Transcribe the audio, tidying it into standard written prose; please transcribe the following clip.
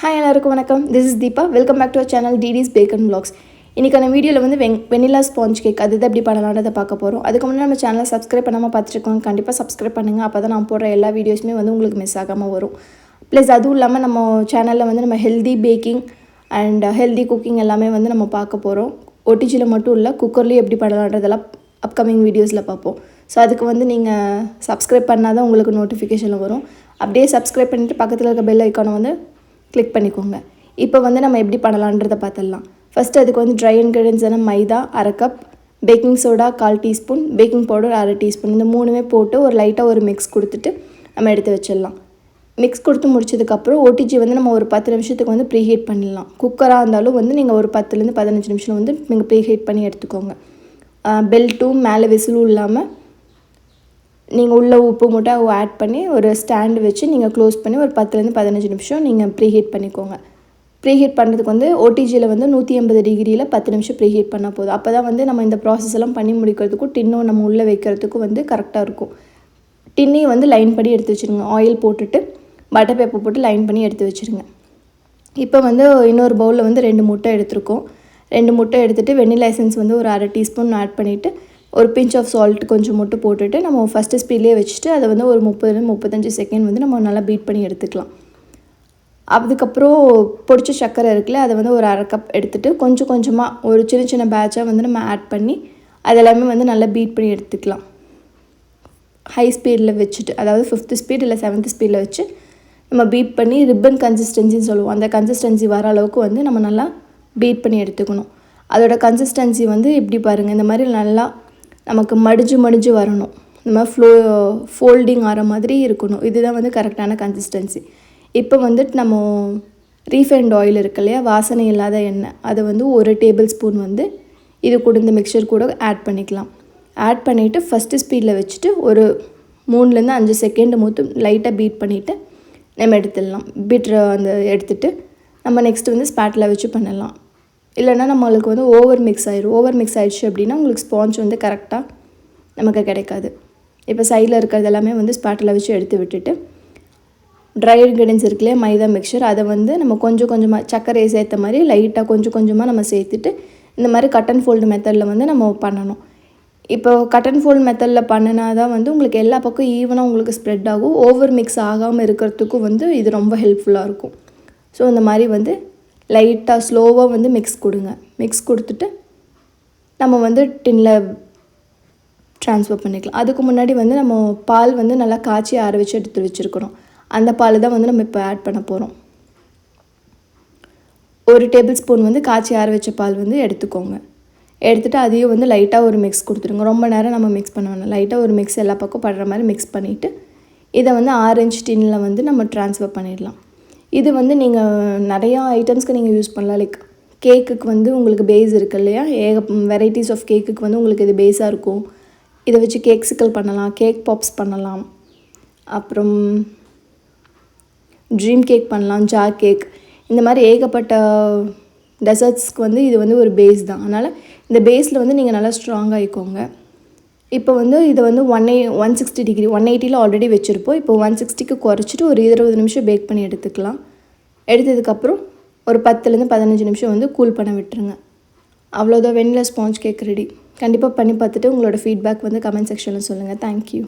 Hi எல்லாருக்கும் வணக்கம். This is Deepa. Welcome back to our channel DD's baking vlogs. இன்றைக்கான வீடியோவில் வந்து வெனிலா ஸ்பாஞ்ச் கேக் அது எப்படி பண்ணலான்றதை பார்க்க போகிறோம். அதுக்கு முன்னாடி நம்ம சேனலை சப்ஸ்கிரைப் பண்ணாமல் பார்த்துருக்கோம். கண்டிப்பாக சப்ஸ்கிரைப் பண்ணுங்கள். அப்போ தான் நான் போடுற எல்லா வீடியோஸுமே வந்து உங்களுக்கு மிஸ் ஆகாமல் வரும். ப்ளஸ் அதுவும் இல்லாமல் நம்ம சேனலில் வந்து நம்ம healthy baking and healthy cooking எல்லாமே வந்து நம்ம பார்க்க போகிறோம். OTGயில் மட்டும் இல்லை, குக்கர்லேயும் எப்படி பண்ணலான்றதெல்லாம் அப்கமிங் வீடியோஸில் பார்ப்போம். ஸோ அதுக்கு வந்து நீங்கள் சப்ஸ்கிரைப் பண்ணால் தான் உங்களுக்கு நோட்டிஃபிகேஷனில் வரும். அப்படியே சப்ஸ்கிரைப் பண்ணிவிட்டு பக்கத்தில் இருக்க பெல் ஐக்கானை வந்து கிளிக் பண்ணிக்கோங்க. இப்போ வந்து நம்ம எப்படி பண்ணலான்றதை பார்த்துடலாம். ஃபஸ்ட்டு அதுக்கு வந்து ட்ரை இன்க்ரீடியன்ஸ் மைதா 1/2 cup, baking soda 1/4 teaspoon, baking powder 1/2 teaspoon, இந்த மூணுமே போட்டு ஒரு லைட்டாக ஒரு மிக்ஸ் கொடுத்துட்டு நம்ம எடுத்து வச்சிடலாம். மிக்ஸ் கொடுத்து முடிச்சதுக்கப்புறம் OTG வந்து நம்ம ஒரு 10 நிமிஷத்துக்கு வந்து ப்ரீஹீட் பண்ணிடலாம். குக்கராக இருந்தாலும் வந்து நீங்கள் ஒரு 10லேருந்து 15 நிமிஷம் வந்து நீங்கள் ப்ரீஹீட் பண்ணி எடுத்துக்கோங்க. பெல்ட்டும் மேலே விசிலும் இல்லாமல் நீங்கள் உள்ள உப்பு மூட்டை ஆட் பண்ணி ஒரு ஸ்டாண்டு வச்சு நீங்கள் க்ளோஸ் பண்ணி ஒரு 10லேருந்து 15 நிமிஷம் நீங்கள் ப்ரீஹீட் பண்ணிக்கோங்க. ப்ரீஹீட் பண்ணுறதுக்கு வந்து OTGயில் வந்து 180 டிகிரியில் 10 நிமிஷம் ப்ரீஹீட் பண்ணால் போதும். அப்போ தான் வந்து நம்ம இந்த ப்ராசஸ் எல்லாம் பண்ணி முடிக்கிறதுக்கும் டின்னும் நம்ம உள்ளே வைக்கிறதுக்கும் வந்து கரெக்டாக இருக்கும். டின்னையும் வந்து லைன் பண்ணி எடுத்து வச்சுருங்க. ஆயில் போட்டுட்டு பட்டர் பேப்பர் போட்டு லைன் பண்ணி எடுத்து வச்சுருங்க. இப்போ வந்து இன்னொரு பவுலில் வந்து 2 முட்டை எடுத்துருக்கோம். 2 முட்டை எடுத்துகிட்டு வெண்ணிலா எசன்ஸ் வந்து ஒரு 1/2 டீஸ்பூன் ஆட் பண்ணிவிட்டு ஒரு பிஞ்ச் ஆஃப் சால்ட் கொஞ்சம் மட்டும் போட்டுட்டு நம்ம ஃபஸ்ட்டு ஸ்பீட்லேயே வச்சுட்டு அதை வந்து ஒரு 30-35 செகண்ட் வந்து நம்ம நல்லா பீட் பண்ணி எடுத்துக்கலாம். அதுக்கப்புறம் பொடிச்ச சர்க்கரை இருக்குல்ல, அதை வந்து ஒரு 1/2 கப் எடுத்துகிட்டு கொஞ்சம் கொஞ்சமாக ஒரு சின்ன சின்ன பேட்சாக வந்து நம்ம ஆட் பண்ணி அதெல்லாமே வந்து நல்லா பீட் பண்ணி எடுத்துக்கலாம். ஹை ஸ்பீடில் வச்சுட்டு, அதாவது 5th ஸ்பீட் இல்லை 7th ஸ்பீடில் வச்சு நம்ம பீட் பண்ணி ரிப்பன் கன்சிஸ்டன்சின்னு சொல்லுவோம். அந்த கன்சிஸ்டன்சி வர அளவுக்கு வந்து நம்ம நல்லா பீட் பண்ணி எடுத்துக்கணும். அதோட கன்சிஸ்டன்சி வந்து இப்படி பாருங்கள், இந்த மாதிரி நல்லா நமக்கு மடிஞ்சு வரணும். இந்த மாதிரி ஃபோல்டிங் ஆகிற மாதிரி இருக்கணும். இதுதான் வந்து கரெக்டான கன்சிஸ்டன்சி. இப்போ வந்துட்டு நம்ம ரீஃபைண்ட் ஆயில் இருக்கு இல்லையா, வாசனை இல்லாத எண்ணெய், அதை வந்து 1 டேபிள் ஸ்பூன் வந்து இது கூட இந்த மிக்சர் கூட ஆட் பண்ணிக்கலாம். ஆட் பண்ணிவிட்டு ஃபஸ்ட்டு ஸ்பீடில் வச்சுட்டு ஒரு 3லேருந்து 5 செகண்ட் மட்டும் லைட்டாக பீட் பண்ணிவிட்டு நம்ம எடுத்துடலாம். அந்த எடுத்துகிட்டு நம்ம நெக்ஸ்ட்டு வந்து ஸ்பேட்டில் வச்சு பண்ணலாம். இல்லைனா நம்மளுக்கு வந்து ஓவர் மிக்ஸ் ஆயிடுச்சு அப்படின்னா உங்களுக்கு ஸ்பாஞ்ச் வந்து கரெக்டாக நமக்கு கிடைக்காது. இப்போ சைடில் இருக்கிறது எல்லாமே வந்து ஸ்பேட்டில் வச்சு எடுத்து விட்டுட்டு ட்ரை இன்க்ரீடியன்ஸ் இருக்குல்லையே மைதா மிக்சர், அதை வந்து நம்ம கொஞ்சம் கொஞ்சமாக சர்க்கரையை சேர்த்த மாதிரி லைட்டாக கொஞ்சம் கொஞ்சமாக நம்ம சேர்த்துட்டு இந்த மாதிரி கட் அண்ட் ஃபோல்டு மெத்தடில் வந்து நம்ம பண்ணணும். இப்போ கட் அண்ட் ஃபோல்டு மெத்தடில் பண்ணினா தான் வந்து உங்களுக்கு எல்லா பக்கம் ஈவனாக உங்களுக்கு ஸ்ப்ரெட் ஆகும். ஓவர் மிக்ஸ் ஆகாமல் இருக்கிறதுக்கும் வந்து இது ரொம்ப ஹெல்ப்ஃபுல்லாக இருக்கும். ஸோ இந்த மாதிரி வந்து லைட்டாக ஸ்லோவாக வந்து மிக்ஸ் கொடுங்க. மிக்ஸ் கொடுத்துட்டு நம்ம வந்து டின்னில் ட்ரான்ஸ்ஃபர் பண்ணிக்கலாம். அதுக்கு முன்னாடி வந்து நம்ம பால் வந்து நல்லா காய்ச்சி ஆற வச்சு எடுத்து வச்சுருக்கிறோம். அந்த பால் தான் வந்து நம்ம இப்போ ஆட் பண்ண போகிறோம். 1 டேபிள் ஸ்பூன் வந்து காய்ச்சி ஆற வச்ச பால் வந்து எடுத்துக்கோங்க. எடுத்துகிட்டு அதையும் வந்து லைட்டாக ஒரு மிக்ஸ் கொடுத்துருங்க. ரொம்ப நேரம் நம்ம மிக்ஸ் பண்ண வேணாம். லைட்டாக ஒரு மிக்ஸ் எல்லா பக்கம் படுற மாதிரி மிக்ஸ் பண்ணிவிட்டு இதை வந்து 6 இன்ச் டின்னில் வந்து நம்ம ட்ரான்ஸ்ஃபர் பண்ணிடலாம். இது வந்து நீங்கள் நிறையா ஐட்டம்ஸ்க்கு நீங்கள் யூஸ் பண்ணலாம். லைக் கேக்குக்கு வந்து உங்களுக்கு பேஸ் இருக்குது இல்லையா, வெரைட்டிஸ் ஆஃப் கேக்குக்கு வந்து உங்களுக்கு இது பேஸாக இருக்கும். இதை வச்சு கேக்ஸுக்கள் பண்ணலாம், கேக் பாப்ஸ் பண்ணலாம், அப்புறம் ட்ரீம் கேக் பண்ணலாம், ஜார் கேக், இந்த மாதிரி ஏகப்பட்ட டெசர்ட்ஸ்க்கு வந்து இது வந்து ஒரு பேஸ் தான். அதனால் இந்த பேஸில் வந்து நீங்கள் நல்லா ஸ்ட்ராங்காக ஆகிக்கோங்க. இப்போ வந்து இதை வந்து 160 டிகிரி 180ல் ஆல்ரெடி வச்சுருப்போம். இப்போ 160க்கு குறைச்சிட்டு ஒரு 20 நிமிஷம் பேக் பண்ணி எடுத்துக்கலாம். எடுத்ததுக்கப்புறம் ஒரு 10லேருந்து 15 நிமிஷம் வந்து கூல் பண்ண விட்டுருங்க. அவ்வளோதான், வெண்ணிலா ஸ்பாஞ்ச் கேக் ரெடி. கண்டிப்பாக பண்ணி பார்த்துட்டு உங்களோட ஃபீட்பேக் வந்து கமெண்ட் செக்ஷனில் சொல்லுங்கள். தேங்க்யூ.